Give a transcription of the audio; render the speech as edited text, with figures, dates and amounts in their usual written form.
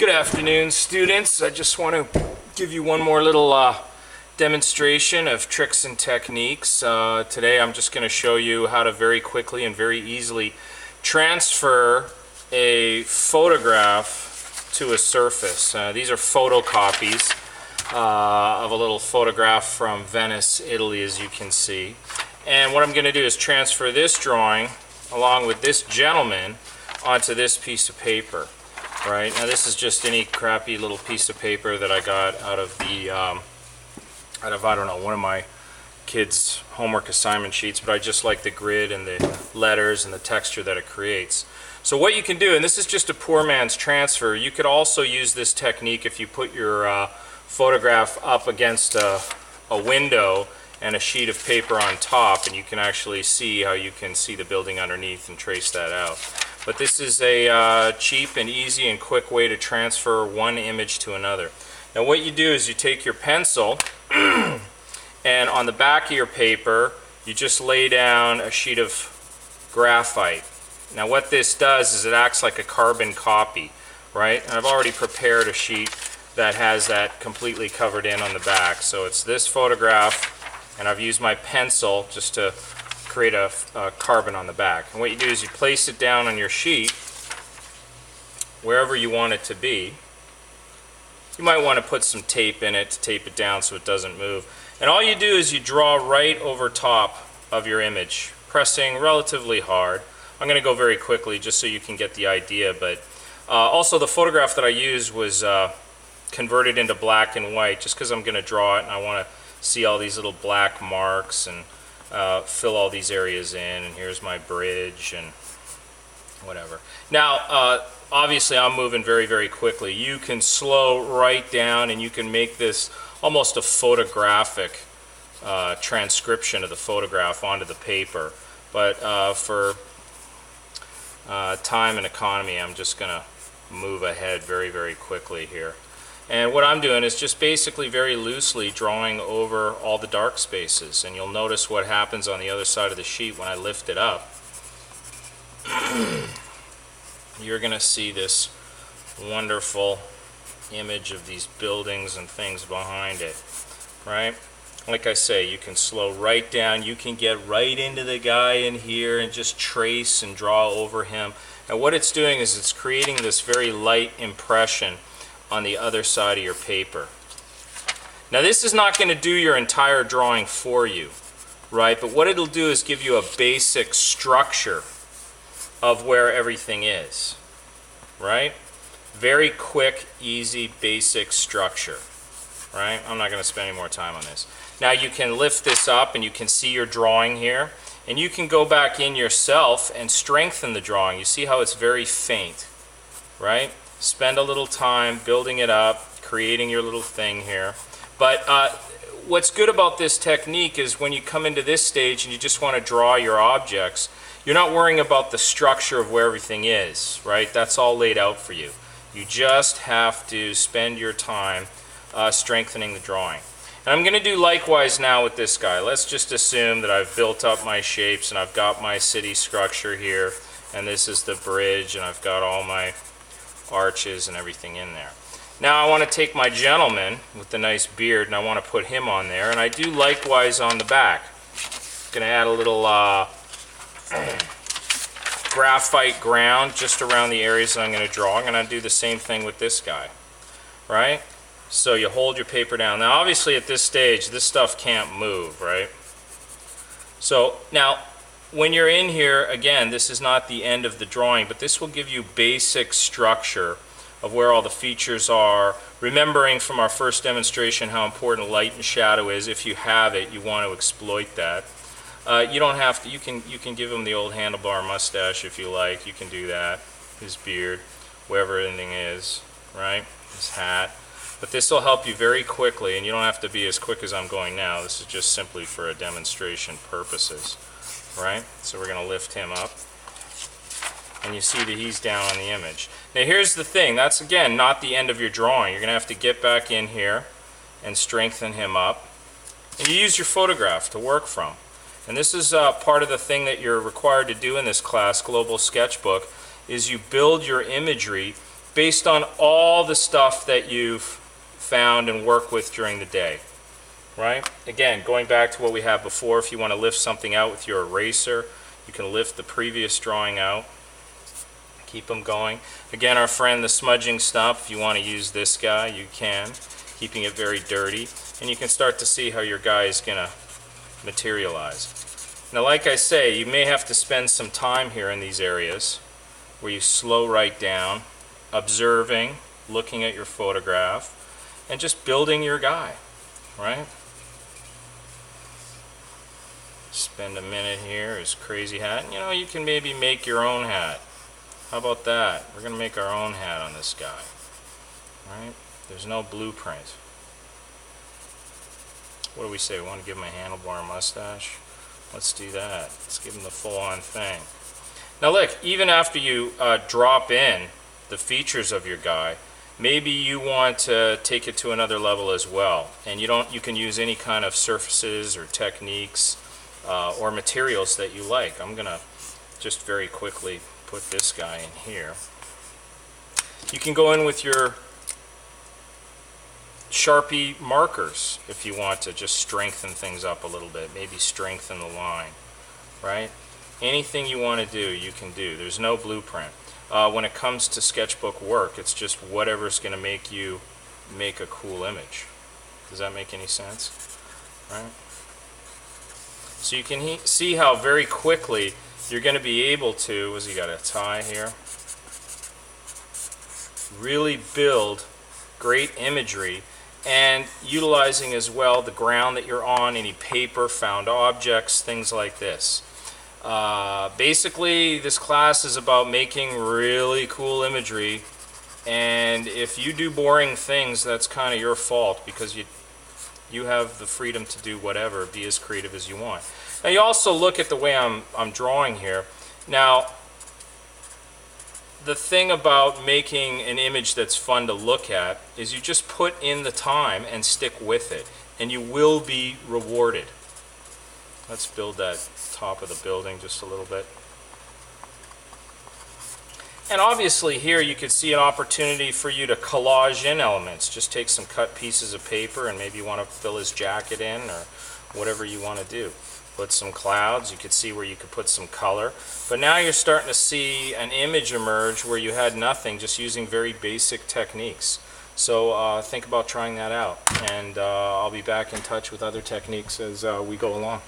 Good afternoon, students. I just want to give you one more little demonstration of tricks and techniques. Today I'm just going to show you how to very quickly and very easily transfer a photograph to a surface. These are photocopies of a little photograph from Venice, Italy, as you can see. And what I'm going to do is transfer this drawing along with this gentleman onto this piece of paper. Right, now this is just any crappy little piece of paper that I got out of the, I don't know, one of my kids' homework assignment sheets, but I just like the grid and the letters and the texture that it creates. So what you can do, and this is just a poor man's transfer, you could also use this technique if you put your photograph up against a window and a sheet of paper on top, and you can actually see how you can see the building underneath and trace that out. But this is a cheap and easy and quick way to transfer one image to another. Now what you do is you take your pencil and on the back of your paper you just lay down a sheet of graphite. Now what this does is it acts like a carbon copy, right? And I've already prepared a sheet that has that completely covered in on the back. So it's this photograph, and I've used my pencil just to create a carbon on the back. And what you do is you place it down on your sheet wherever you want it to be. You might want to put some tape in it to tape it down so it doesn't move. And all you do is you draw right over top of your image, pressing relatively hard. I'm going to go very quickly just so you can get the idea, but also the photograph that I used was converted into black and white just because I'm going to draw it and I want to see all these little black marks and fill all these areas in, and here's my bridge and whatever. Now obviously I'm moving very, very quickly. You can slow right down and you can make this almost a photographic transcription of the photograph onto the paper, but for time and economy I'm just gonna move ahead very, very quickly here. And what I'm doing is just basically very loosely drawing over all the dark spaces, and you'll notice what happens on the other side of the sheet when I lift it up. You're going to see this wonderful image of these buildings and things behind it, right? Like I say, you can slow right down, you can get right into the guy in here and just trace and draw over him. And what it's doing is it's creating this very light impression on the other side of your paper. Now this is not going to do your entire drawing for you, right? But what it'll do is give you a basic structure of where everything is, right? Very quick, easy, basic structure, right? I'm not going to spend any more time on this. Now you can lift this up and you can see your drawing here, and you can go back in yourself and strengthen the drawing. You see how it's very faint, right? Spend a little time building it up, creating your little thing here. But what's good about this technique is when you come into this stage and you just want to draw your objects, you're not worrying about the structure of where everything is, right? That's all laid out for you. You just have to spend your time strengthening the drawing. And I'm going to do likewise now with this guy. Let's just assume that I've built up my shapes and I've got my city structure here, and this is the bridge, and I've got all my arches and everything in there. Now I want to take my gentleman with the nice beard and I want to put him on there, and I do likewise on the back. I'm going to add a little graphite ground just around the areas that I'm going to draw. I'm going to do the same thing with this guy, right? So you hold your paper down. Now obviously at this stage this stuff can't move, right? So now when you're in here, again, this is not the end of the drawing, but this will give you basic structure of where all the features are, remembering from our first demonstration how important light and shadow is. If you have it, you want to exploit that. You don't have to, you can give him the old handlebar mustache if you like, you can do that, his beard, wherever anything is, right, his hat. But this will help you very quickly, and you don't have to be as quick as I'm going now. This is just simply for a demonstration purposes. Right? So we're going to lift him up, and you see that he's down on the image. Now here's the thing, that's again not the end of your drawing. You're going to have to get back in here and strengthen him up, and you use your photograph to work from. And this is part of the thing that you're required to do in this class, Global Sketchbook, is you build your imagery based on all the stuff that you've found and worked with during the day, right? Again, going back to what we had before, if you want to lift something out with your eraser, you can lift the previous drawing out. Keep them going. Again, our friend the smudging stump, if you want to use this guy, you can, keeping it very dirty. And you can start to see how your guy is going to materialize. Now, like I say, you may have to spend some time here in these areas where you slow right down, observing, looking at your photograph, and just building your guy, right? Spend a minute here, his crazy hat. You know, you can maybe make your own hat. How about that? We're going to make our own hat on this guy, right? There's no blueprint. What do we say? We want to give him a handlebar mustache? Let's do that. Let's give him the full-on thing. Now look, even after you drop in the features of your guy, maybe you want to take it to another level as well. And you can use any kind of surfaces or techniques or materials that you like. I'm going to just very quickly put this guy in here. You can go in with your Sharpie markers if you want to just strengthen things up a little bit, maybe strengthen the line, right? Anything you want to do, you can do. There's no blueprint. When it comes to sketchbook work, it's just whatever's going to make you make a cool image. Does that make any sense? Right? So you can see how very quickly you're going to be able to, what's he got, a tie here? Really build great imagery, and utilizing as well the ground that you're on, any paper, found objects, things like this. Basically, this class is about making really cool imagery, and if you do boring things, that's kind of your fault, because you have the freedom to do whatever, be as creative as you want. Now you also look at the way I'm drawing here. Now, the thing about making an image that's fun to look at is you just put in the time and stick with it, and you will be rewarded. Let's build that top of the building just a little bit. And obviously here you could see an opportunity for you to collage in elements. Just take some cut pieces of paper and maybe you want to fill his jacket in or whatever you want to do. Put some clouds, you could see where you could put some color. But now you're starting to see an image emerge where you had nothing, just using very basic techniques. So think about trying that out, and I'll be back in touch with other techniques as we go along.